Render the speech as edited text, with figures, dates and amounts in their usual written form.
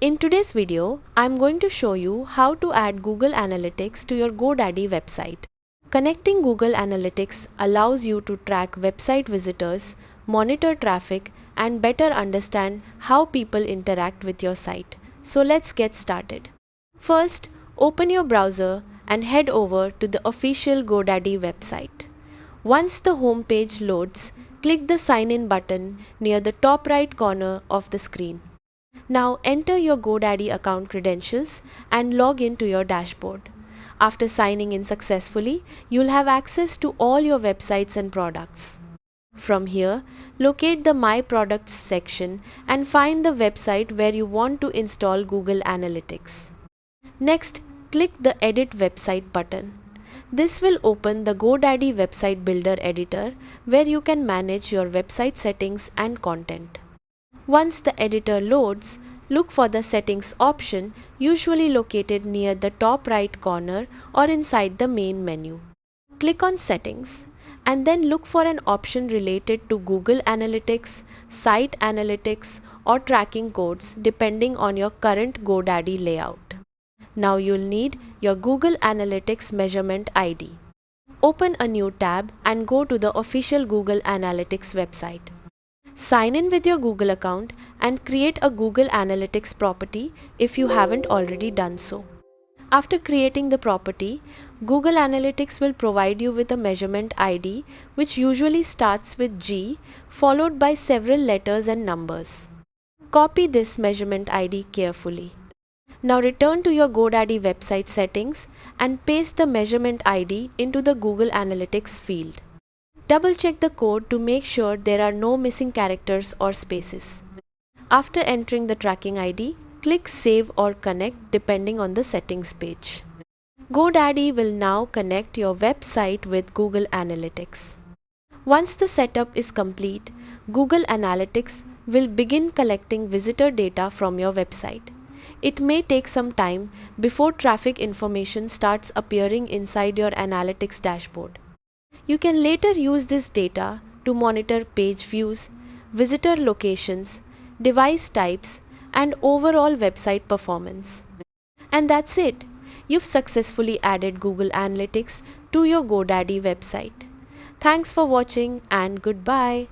In today's video, I'm going to show you how to add Google Analytics to your Godaddy website. Connecting Google Analytics allows you to track website visitors, monitor traffic, and better understand how people interact with your site. So let's get started. First, open your browser and head over to the official Godaddy website. Once the home page loads, click the Sign In button near the top right corner of the screen. Now enter your Godaddy account credentials and log in to your dashboard. After signing in successfully, you'll have access to all your websites and products. From here, locate the My Products section and find the website where you want to install Google Analytics. Next, click the Edit Website button. This will open the Godaddy Website Builder editor where you can manage your website settings and content. Once the editor loads, look for the Settings option, usually located near the top right corner or inside the main menu. Click on Settings and then look for an option related to Google Analytics, Site Analytics, or tracking codes depending on your current Godaddy layout. Now you'll need your Google Analytics measurement ID. Open a new tab and go to the official Google Analytics website. Sign in with your Google account and create a Google Analytics property if you haven't already done so. After creating the property, Google Analytics will provide you with a measurement ID which usually starts with G followed by several letters and numbers. Copy this measurement ID carefully. Now return to your Godaddy website settings and paste the measurement ID into the Google Analytics field. Double check the code to make sure there are no missing characters or spaces. After entering the tracking ID, click Save or Connect depending on the settings page. Godaddy will now connect your website with Google Analytics. Once the setup is complete, Google Analytics will begin collecting visitor data from your website. It may take some time before traffic information starts appearing inside your analytics dashboard. You can later use this data to monitor page views, visitor locations, device types, and overall website performance. And that's it. You've successfully added Google Analytics to your Godaddy website. Thanks for watching and goodbye.